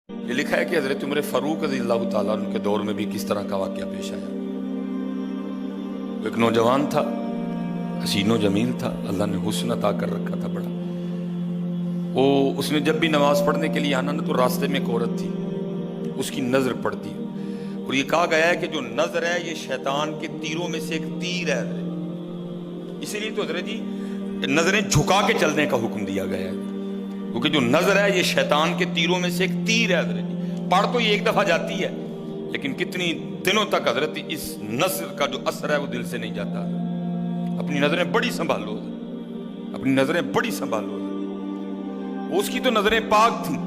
یہ لکھا ہے کہ حضرت عمر فاروق رضی اللہ تعالیٰ عنہ کے دور میں بھی کس طرح کا واقعہ پیش آیا۔ ایک نوجوان تھا، حسین و جمیل تھا، اللہ نے حسن عطا کر رکھا تھا بڑا۔ اس نے جب بھی نماز پڑھنے کے لیے آنا نا تو راستے میں ایک عورت تھی، اس کی نظر پڑتی، اور یہ کہا گیا ہے کہ جو نظر ہے یہ شیطان کے تیروں میں سے ایک تیر ہے۔ اسی لیے تو حضرت جی نظریں جھکا کے چلنے کا حکم دیا گیا ہے، کیونکہ جو نظر ہے یہ شیطان کے تیروں میں سے ایک تیر ہے حضرت جی۔ پڑھ تو یہ ایک دفعہ جاتی ہے لیکن کتنی دنوں تک حضرت اس نظر کا جو اثر ہے وہ دل سے نہیں جاتا۔ اپنی نظریں بڑی سنبھالو، اپنی نظریں بڑی سنبھالو۔ اس کی تو نظریں پاک تھیں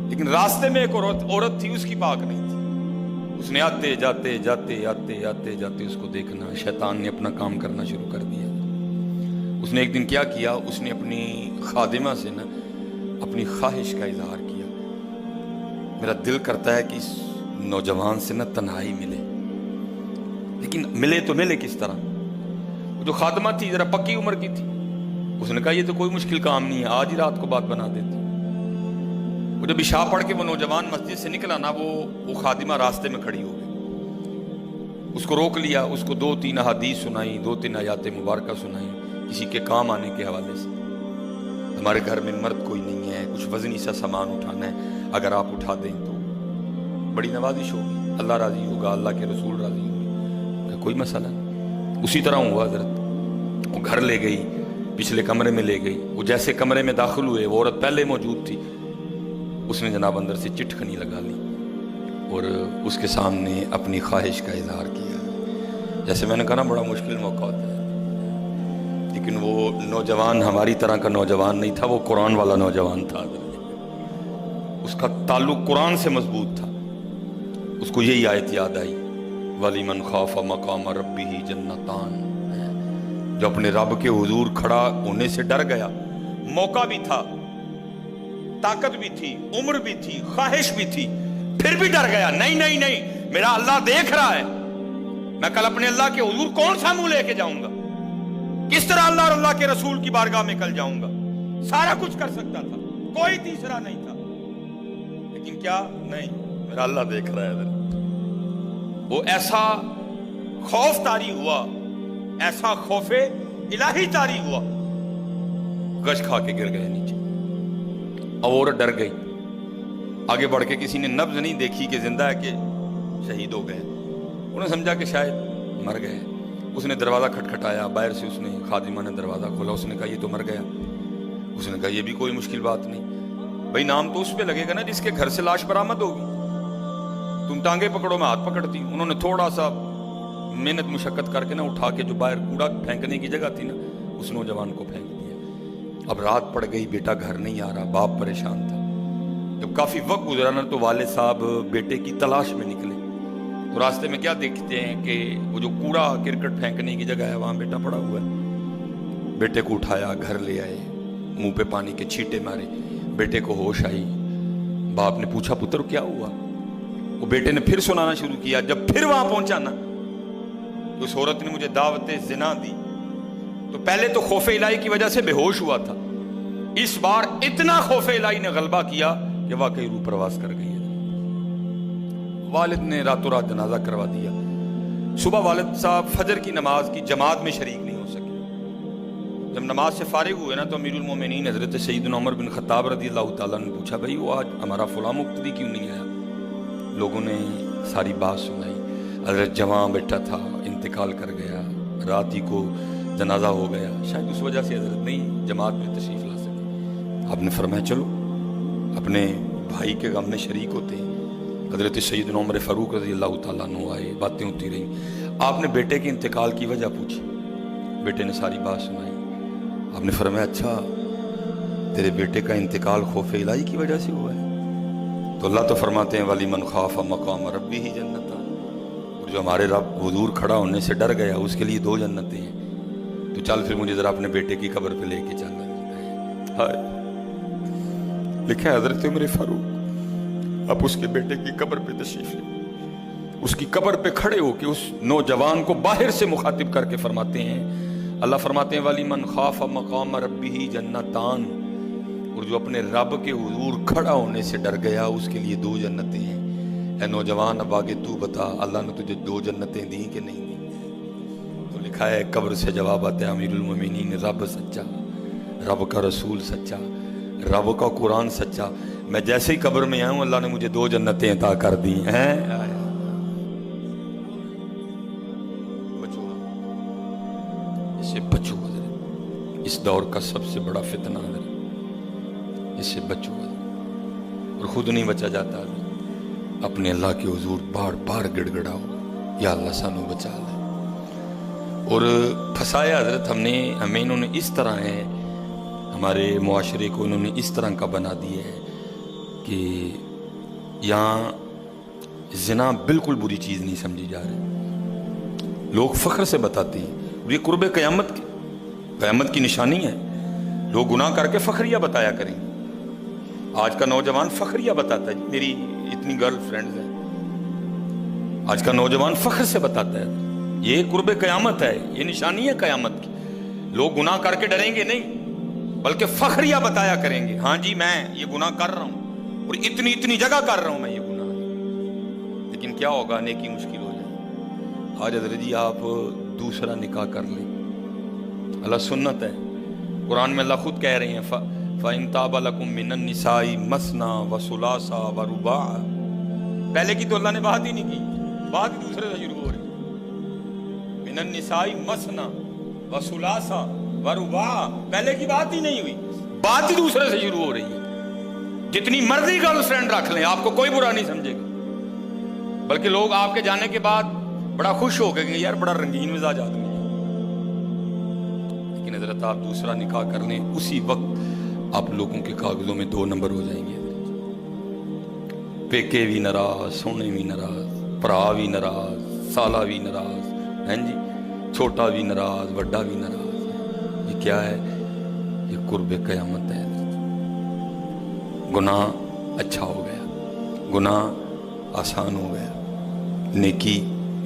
لیکن راستے میں ایک عورت تھی، اس کی پاک نہیں تھی۔ اس نے آتے جاتے جاتے آتے آتے جاتے اس کو دیکھنا، شیطان نے اپنا کام کرنا شروع کر دیا۔ اس نے ایک دن کیا کیا، اس نے اپنی خادمہ سے نا اپنی خواہش کا اظہار کیا، میرا دل کرتا ہے کہ اس نوجوان سے نا تنہائی ملے، لیکن ملے تو ملے کس طرح؟ وہ جو خادمہ تھی ذرا پکی عمر کی تھی، اس نے کہا یہ تو کوئی مشکل کام نہیں ہے، آج ہی رات کو بات بنا دیتی۔ وہ جب عشاء پڑھ کے وہ نوجوان مسجد سے نکلا نا، وہ خادمہ راستے میں کھڑی ہو گئی۔ اس کو روک لیا، اس کو 2-3 احادیث سنائی، 2-3 آیات مبارکہ سنائی کسی کے کام آنے کے حوالے سے۔ ہمارے گھر میں مرد کوئی نہیں ہے، کچھ وزنی سا سامان اٹھانا ہے، اگر آپ اٹھا دیں تو بڑی نوازش ہوگی، اللہ راضی ہوگا، اللہ کے رسول راضی ہوگی، کوئی مسئلہ نہیں۔ اسی طرح ہوا حضرت، وہ گھر لے گئی، پچھلے کمرے میں لے گئی۔ وہ جیسے کمرے میں داخل ہوئے، وہ عورت پہلے موجود تھی، اس نے جناب اندر سے چٹکنی لگا لی اور اس کے سامنے اپنی خواہش کا اظہار کیا۔ جیسے میں نے کہا نا بڑا مشکل موقع ہوتا ہے، لیکن وہ نوجوان ہماری طرح کا نوجوان نہیں تھا، وہ قرآن والا نوجوان تھا، اس کا تعلق قرآن سے مضبوط تھا۔ اس کو یہی آیت یاد آئی، وَلِمَنْ خَافَ مَقَامَ رَبِّهِ جَنَّتَانِ، جو اپنے رب کے حضور کھڑا ہونے سے ڈر گیا، موقع بھی تھا، طاقت بھی تھی، عمر بھی تھی، خواہش بھی تھی، پھر بھی ڈر گیا، نہیں نہیں نہیں میرا اللہ دیکھ رہا ہے، میں کل اپنے اللہ کے حضور کون سا منہ لے کے جاؤں گا، کس طرح اللہ اور اللہ کے رسول کی بارگاہ میں کل جاؤں گا۔ سارا کچھ کر سکتا تھا، کوئی تیسرا نہیں تھا، لیکن کیا نہیں، میرا اللہ دیکھ رہا ہے۔ وہ ایسا خوف طاری ہوا، ایسا خوف الہی طاری ہوا، گش کھا کے گر گئے نیچے۔ عورت ڈر گئی، آگے بڑھ کے کسی نے نبض نہیں دیکھی کہ زندہ ہے کہ شہید ہو گئے، انہوں نے سمجھا کہ شاید مر گئے۔ اس نے دروازہ کھٹکھٹایا، باہر سے اس نے خادمہ نے دروازہ کھولا، اس نے کہا یہ تو مر گیا۔ اس نے کہا یہ بھی کوئی مشکل بات نہیں، بھائی نام تو اس پہ لگے گا نا جس کے گھر سے لاش برآمد ہوگی، تم ٹانگیں پکڑو میں ہاتھ پکڑتی ہوں۔ انہوں نے تھوڑا سا محنت مشقت کر کے نا اٹھا کے جو باہر کوڑا پھینکنے کی جگہ تھی نا، اس نوجوان کو پھینک دیا۔ اب رات پڑ گئی، بیٹا گھر نہیں آ رہا، باپ پریشان تھا۔ جب کافی وقت گزرا نا تو والد صاحب بیٹے کی تلاش میں نکلے، تو راستے میں کیا دیکھتے ہیں کہ وہ جو کوڑا کرکٹ پھینکنے کی جگہ ہے وہاں بیٹا پڑا ہوا ہے۔ بیٹے کو اٹھایا، گھر لے آئے، منہ پہ پانی کے چھینٹے مارے، بیٹے کو ہوش آئی۔ باپ نے پوچھا پتر کیا ہوا؟ وہ بیٹے نے پھر سنانا شروع کیا۔ جب پھر وہاں پہنچا نا، اس عورت نے مجھے دعوت زنا دی، تو پہلے تو خوف الہی کی وجہ سے بے ہوش ہوا تھا، اس بار اتنا خوف الہی نے غلبہ کیا کہ واقعی روح پرواز کر گئی ہے۔ والد نے راتوں رات جنازہ کروا دیا۔ صبح والد صاحب فجر کی نماز کی جماعت میں شریک نہیں ہو سکے۔ جب نماز سے فارغ ہوئے نا تو امیر المومنین حضرت سیدنا عمر بن خطاب رضی اللہ تعالیٰ نے پوچھا بھائی وہ آج ہمارا فلاں مقتدی کیوں نہیں آیا؟ لوگوں نے ساری بات سنائی، حضرت جوان بیٹا تھا، انتقال کر گیا، رات ہی کو جنازہ ہو گیا، شاید اس وجہ سے حضرت نہیں جماعت میں تشریف لا سکے۔ آپ نے فرمایا چلو اپنے بھائی کے غم میں شریک ہوتے ہیں۔ حضرت سیدنا عمر فاروق رضی اللہ تعالیٰ عنہ آئے، باتیں ہوتی رہیں، آپ نے بیٹے کے انتقال کی وجہ پوچھی، بیٹے نے ساری بات سنائی۔ آپ نے فرمایا اچھا تیرے بیٹے کا انتقال خوف الہی کی وجہ سے ہوا ہے؟ تو اللہ تو فرماتے ہیں وَلِمَنْ خَافَ مَقَامَ رَبِّهِ جَنَّتَانِ، اور جو ہمارے رب حضور کھڑا ہونے سے ڈر گیا اس کے لیے 2 جنتیں ہیں، تو چل پھر مجھے ذرا اپنے بیٹے کی قبر پہ لے کے چل۔ ہائے، لکھا ہے حضرت عمر فاروق اب اس کے بیٹے کی قبر پہ تشریف لے، اس کی قبر پہ کھڑے ہو کے اس نوجوان کو باہر سے مخاطب کر کے فرماتے ہیں، اللہ فرماتے ہیں وَلِمَنْ خَافَ مَقَامَ رَبِّهِ جَنَّتَانِ، اور جو اپنے رب کے حضور کھڑا ہونے سے ڈر گیا اس کے لیے 2 جنتیں ہیں۔ اے نوجوان اب آگے تو بتا اللہ نے تجھے 2 جنتیں دیں کہ نہیں دیں؟ تو لکھا ہے قبر سے جواب آتا ہے امیر المومنین رب سچا، رب کا رسول سچا، رب کا قرآن سچا، میں جیسے ہی قبر میں آؤں اللہ نے مجھے 2 جنتیں عطا کر دی ہیں۔ بچو اس سے بچو، اس دور کا سب سے بڑا فتنہ ہے، اس سے بچو، اور خود نہیں بچا جاتا، اپنے اللہ کے حضور بار بار گڑ گڑاؤ یا اللہ سانو بچا لے۔ اور پھنسایا حضرت ہمیں انہوں نے اس طرح ہے، ہمارے معاشرے کو انہوں نے اس طرح کا بنا دیا ہے کہ یہاں زنا بالکل بری چیز نہیں سمجھی جا رہی، لوگ فخر سے بتاتے ہیں، اور یہ قرب قیامت کی نشانی ہے، لوگ گناہ کر کے فخریہ بتایا کریں۔ آج کا نوجوان فخریہ بتاتا ہے، میری اتنی گرل فرینڈز ہیں، آج کا نوجوان فخر سے بتاتا ہے، یہ قرب قیامت ہے، یہ نشانی ہے قیامت کی۔ لوگ گناہ کر کے ڈریں گے نہیں بلکہ فخریہ بتایا کریں گے، ہاں جی میں یہ گناہ کر رہا ہوں اور اتنی جگہ کر رہا ہوں میں یہ گناہ، لیکن کیا ہوگا، نیکی مشکل ہو جائے۔ آج حضرت جی آپ دوسرا نکاح کر لیں، اللہ سنت ہے، قرآن میں اللہ خود کہہ رہے ہیں فَإِن تَابَ لَكُم مِّنَ النِّسَاءِ مَثْنَىٰ وَثُلَاثَ وَرُبَاعَ، پہلے کی تو اللہ نے بات ہی نہیں کی، بات ہی دوسرے سے شروع ہو رہی، مِّنَ النِّسَاءِ مَثْنَىٰ وَثُلَاثَ وَرُبَاعَ، پہلے کی بات ہی نہیں ہوئی، بات ہی دوسرے سے شروع ہو رہی ہے۔ جتنی مرضی گرل فرینڈ رکھ لیں آپ کو کوئی برا نہیں سمجھے گا، بلکہ لوگ آپ کے جانے کے بعد بڑا خوش ہو گئے کہ یار بڑا رنگین مزاج آدمی ہے، لیکن حضرت آپ دوسرا نکاح کر لیں اسی وقت آپ لوگوں کے کاغذوں میں 2 نمبر ہو جائیں گے، پیکے بھی ناراض، سونے بھی ناراض، پرا بھی ناراض، سالہ بھی ناراض، ہیں جی چھوٹا بھی ناراض، بڑا بھی ناراض۔ یہ کیا ہے؟ یہ قرب قیامت ہے۔ گناہ اچھا ہو گیا، گناہ آسان ہو گیا، نیکی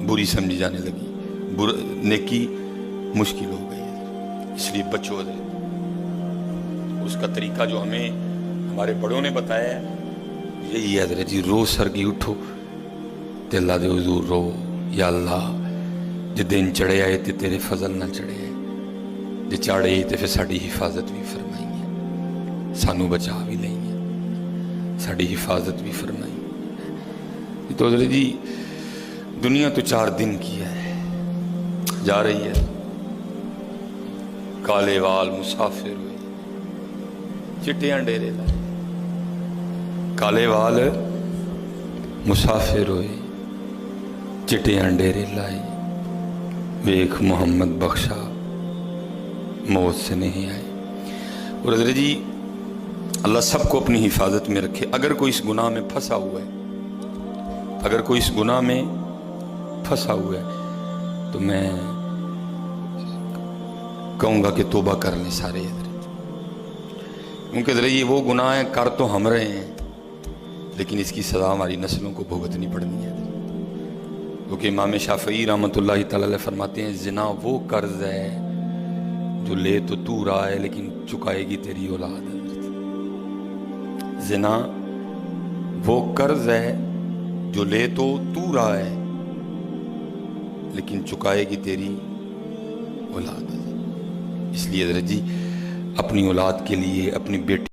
بری سمجھی جانے لگی، نیکی مشکل ہو گئی، اس لیے بچو دے۔ اس کا طریقہ جو ہمیں ہمارے بڑوں نے بتایا ہے یہی ہے حضرت جی، روز سرگی اٹھو تے اللہ دے حضور رو، یا اللہ جے دن چڑھے آئے تے تیرے فضل نہ چڑھے آئے، جے چاڑے تے پھر ساڑی حفاظت بھی فرمائیں گے، سانو بچا بھی لیں گے، ساڑی حفاظت بھی فرمائیں گے۔ تو حضرت جی دنیا تو 4 دن کی ہے، جا رہی ہے، کالے وال مسافر ہوئے، چٹیاں ڈیرے لائے، کالے وال مسافر ہوئے، چٹیاں ڈیرے لائے، ویکھ محمد بخشا موت سے نہیں آئے۔ اور حضرت جی اللہ سب کو اپنی حفاظت میں رکھے۔ اگر کوئی اس گناہ میں پھنسا ہوا ہے، اگر کوئی اس گناہ میں پھنسا ہوا ہے تو میں کہوں گا کہ توبہ کر لیں سارے حضرت، کیونکہ حضرت یہ وہ گناہ ہیں کر تو ہم رہے ہیں لیکن اس کی سزا ہماری نسلوں کو بھگتنی پڑنی ہے، کیونکہ امام شافعی رحمۃ اللہ تعالی علیہ فرماتے ہیں زنا وہ قرض ہے جو لے تو رہا ہے لیکن چکائے گی تیری اولاد۔ زنا وہ قرض ہے جو لے تو رہا ہے لیکن چکائے گی تیری اولاد۔ اس لیے حضرت جی اپنی اولاد کے لیے، اپنی بیٹی